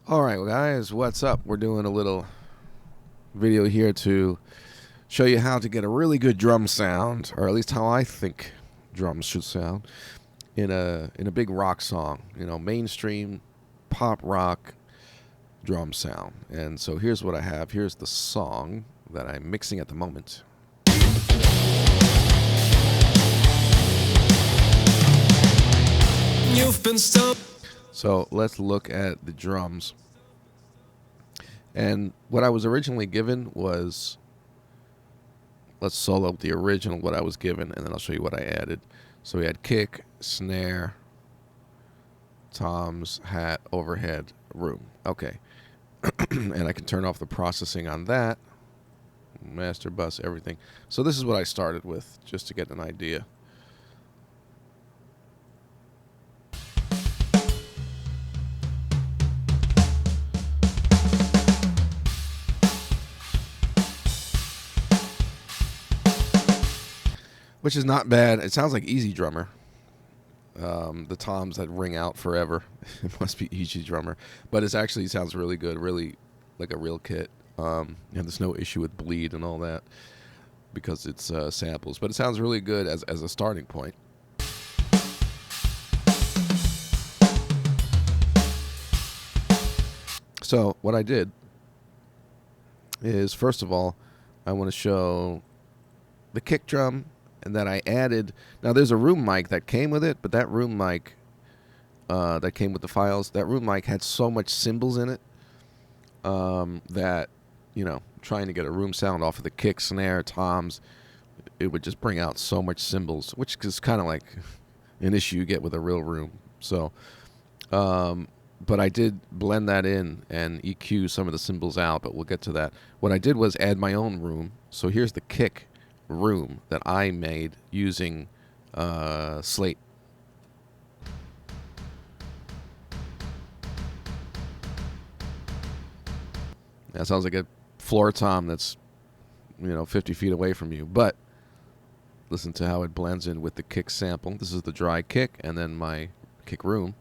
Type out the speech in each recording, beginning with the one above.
All right, well, guys, what's up? We're doing a little video here to show you how to get a really good drum sound, or at least how I think drums should sound in a big rock song. You know, mainstream pop rock drum sound. And so here's what I have. Here's the song that I'm mixing at the moment. You've been So let's look at the drums. And what I was originally given was, let's solo the original what I was given, and then I'll show you what I added. So we had kick, snare, toms, hat, overhead, room. Okay. And I can turn off the processing on that. Master bus, everything. So this is what I started with, just to get an idea. Which is not bad. It sounds like Easy Drummer. The toms that ring out forever. It must be Easy Drummer. But it actually sounds really good, really like a real kit. And there's no issue with bleed and all that because it's samples. But it sounds really good as a starting point. So what I did is, first of all, I want to show the kick drum. And then I added, now there's a room mic that came with it, but that room mic that came with the files, that room mic had so much cymbals in it that, you know, trying to get a room sound off of the kick, snare, toms, it would just bring out so much cymbals, which is kind of like an issue you get with a real room. So, but I did blend that in and EQ some of the cymbals out, but we'll get to that. What I did was add my own room. So here's the kick room that I made using slate. That sounds like a floor tom that's, 50 feet away from you, but listen to how it blends in with the kick sample. This is the dry kick and then my kick room.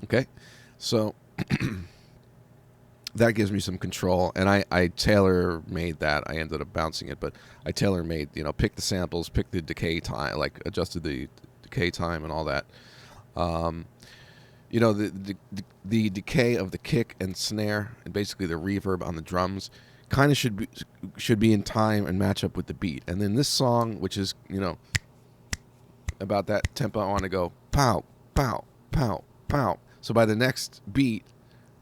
Okay, so that gives me some control, and I tailor-made that. I ended up bouncing it, but I tailor-made, pick the samples, pick the decay time, like adjusted the decay time and all that. The decay of the kick and snare, and basically the reverb on the drums, kind of should be in time and match up with the beat. And then this song, which is, about that tempo, I want to go pow, pow, pow, pow. So by the next beat,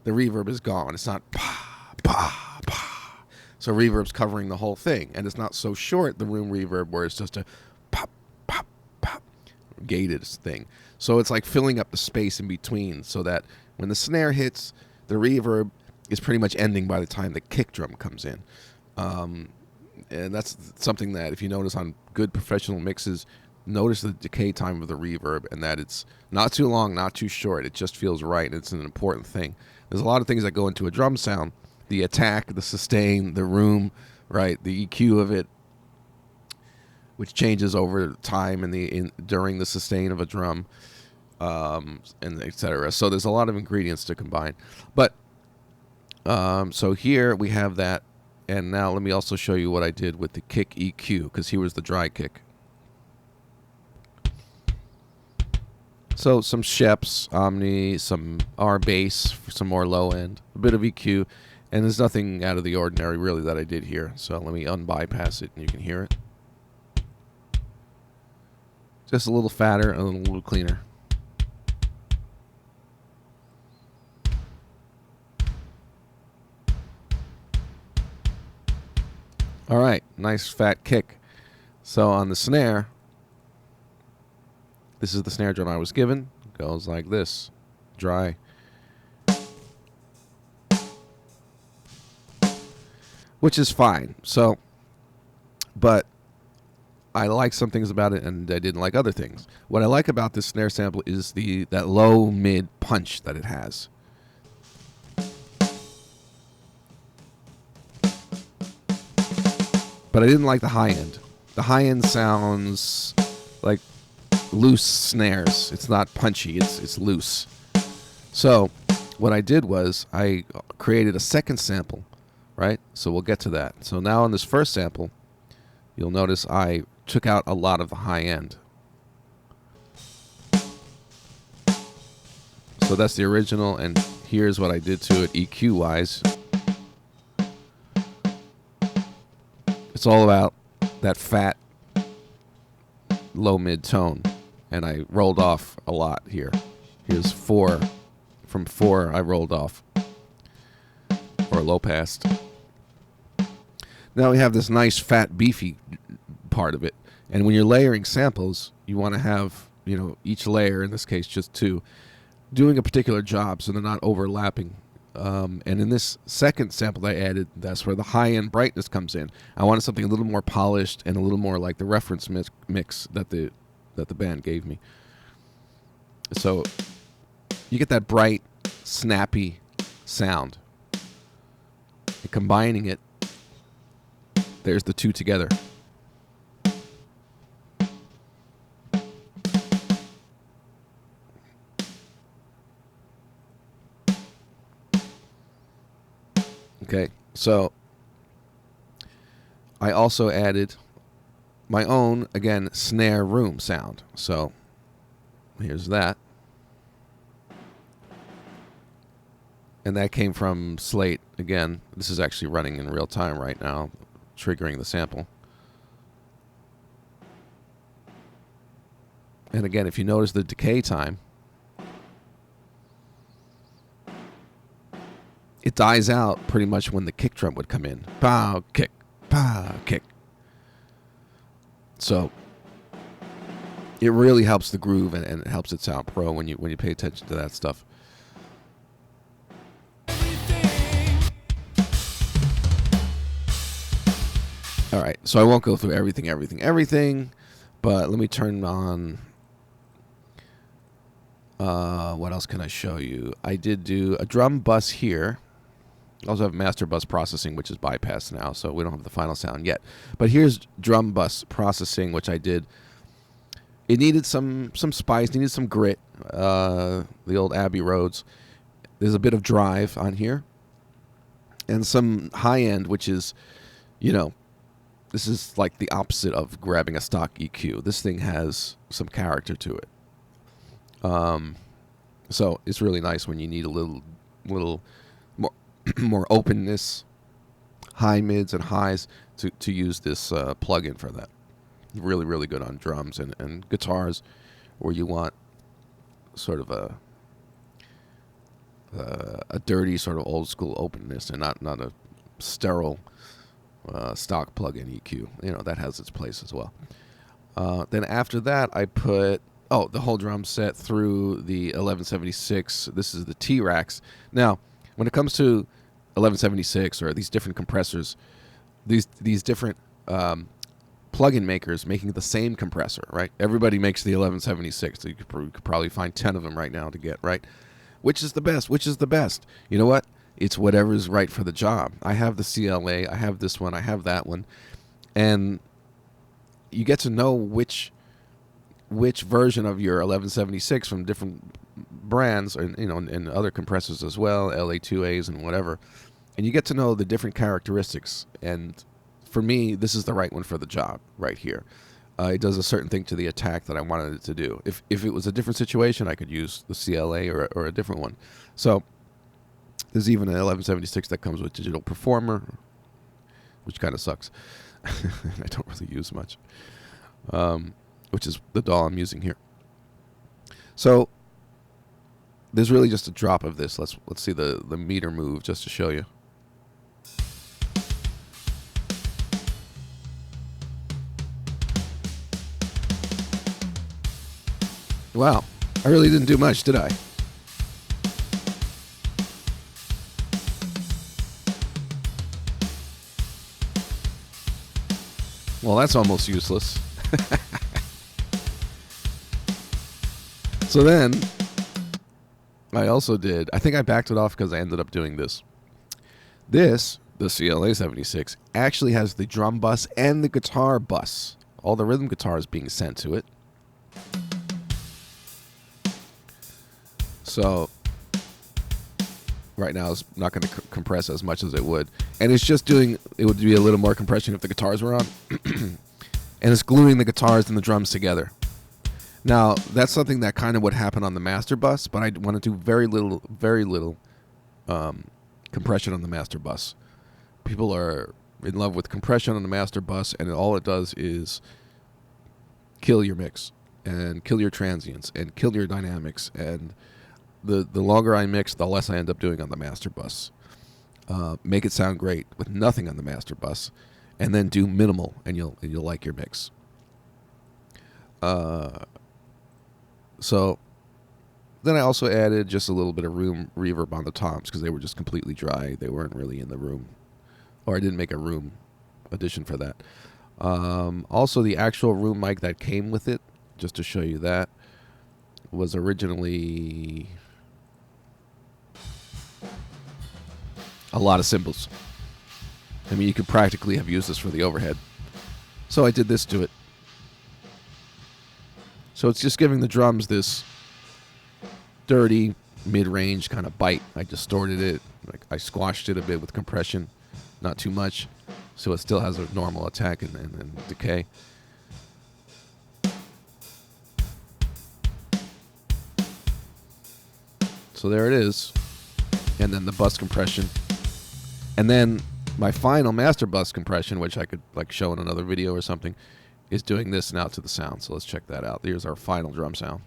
the reverb is gone. It's not pa, pa, pa. So reverb's covering the whole thing. And it's not so short, the room reverb, where it's just a pop, pop, pop, gated thing. So it's like filling up the space in between so that when the snare hits, the reverb is pretty much ending by the time the kick drum comes in. And that's something that, if you notice on good professional mixes, notice the decay time of the reverb, and that it's not too long, not too short. It just feels right, and it's an important thing. There's a lot of things that go into a drum sound: the attack, the sustain, the room, right, the EQ of it, which changes over time during the sustain of a drum, and etc. So there's a lot of ingredients to combine. But so here we have that, and now let me also show you what I did with the kick EQ, because here was the dry kick. So some Sheps, Omni, some R bass for some more low end, a bit of EQ, and there's nothing out of the ordinary really that I did here. So let me unbypass it and you can hear it. Just a little fatter and a little cleaner. All right, nice fat kick. So on the snare, this is the snare drum I was given. Goes like this, dry. Which is fine. So, but I like some things about it, and I didn't like other things. What I like about this snare sample is that low mid punch that it has. But I didn't like the high end. The high end sounds like loose snares. It's not punchy. It's loose. So what I did was I created a second sample, right? So we'll get to that. So now on this first sample, you'll notice I took out a lot of the high end. So that's the original, and here's what I did to it EQ-wise. It's all about that fat, low-mid tone, and I rolled off a lot here. Here's 4. From 4, I rolled off, or low passed. Now we have this nice, fat, beefy part of it. And when you're layering samples, you want to have, each layer, in this case just 2, doing a particular job so they're not overlapping. And in this second sample that I added, that's where the high-end brightness comes in. I wanted something a little more polished and a little more like the reference mix that the band gave me. So you get that bright, snappy sound. And combining it, there's the 2 together. Okay, so I also added my own, again, Snare Room sound. So here's that. And that came from Slate. Again, this is actually running in real time right now, triggering the sample. And again, if you notice the decay time, it dies out pretty much when the kick drum would come in. Pow, kick, pow, kick. So it really helps the groove, and it helps it sound pro when you pay attention to that stuff. All right, so I won't go through everything, but let me turn on. What else can I show you? I did do a drum bus here. I also have master bus processing, which is bypassed now, so we don't have the final sound yet. But here's drum bus processing, which I did. It needed some spice, needed some grit, the old Abbey Roads. There's a bit of drive on here, and some high end, which is, this is like the opposite of grabbing a stock EQ. This thing has some character to it. So it's really nice when you need a little more more openness, high mids and highs, to use this plugin for that. Really, really good on drums and guitars, where you want sort of a dirty sort of old school openness, and not a sterile stock plug-in EQ. That has its place as well. Then after that, I put the whole drum set through the 1176. This is the T-Racks. Now, when it comes to 1176 or these different compressors, these different plug-in makers making the same compressor, right? Everybody makes the 1176. So you could probably find 10 of them right now to get, right? Which is the best? Which is the best? You know what? It's whatever's right for the job. I have the CLA. I have this one. I have that one. And you get to know which version of your 1176 from different brands, and other compressors as well, LA2As and whatever. And you get to know the different characteristics. And for me, this is the right one for the job right here. It does a certain thing to the attack that I wanted it to do. If it was a different situation, I could use the CLA or a different one. So there's even an 1176 that comes with Digital Performer, which kind of sucks. I don't really use much, which is the DAW I'm using here. So there's really just a drop of this. Let's see the meter move just to show you. Wow, I really didn't do much, did I? Well, that's almost useless. So then, I also did, I think I backed it off because I ended up doing this. This, the CLA 76, actually has the drum bus and the guitar bus. All the rhythm guitars being sent to it. So, right now it's not going to compress as much as it would. And it's just doing, it would be a little more compression if the guitars were on. And it's gluing the guitars and the drums together. Now, that's something that kind of would happen on the master bus, but I want to do very little compression on the master bus. People are in love with compression on the master bus, and all it does is kill your mix and kill your transients and kill your dynamics. And the longer I mix, the less I end up doing on the master bus. Make it sound great with nothing on the master bus, and then do minimal, and you'll like your mix. So then I also added just a little bit of room reverb on the toms because they were just completely dry. They weren't really in the room, or I didn't make a room addition for that. Also, the actual room mic that came with it, just to show you that, was originally a lot of cymbals. I mean, you could practically have used this for the overhead. So I did this to it. So it's just giving the drums this dirty, mid-range kind of bite. I distorted it. I squashed it a bit with compression. Not too much. So it still has a normal attack and decay. So there it is. And then the bus compression. And then my final master bus compression, which I could show in another video or something, is doing this now to the sound. So let's check that out. Here's our final drum sound.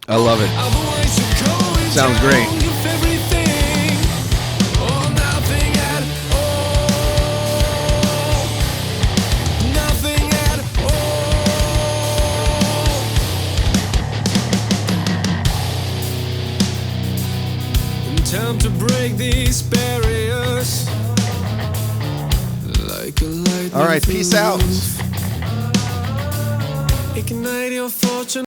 I love it. Sounds great. Time to break these barriers. Like a light. All right, peace out. Ignite your fortune.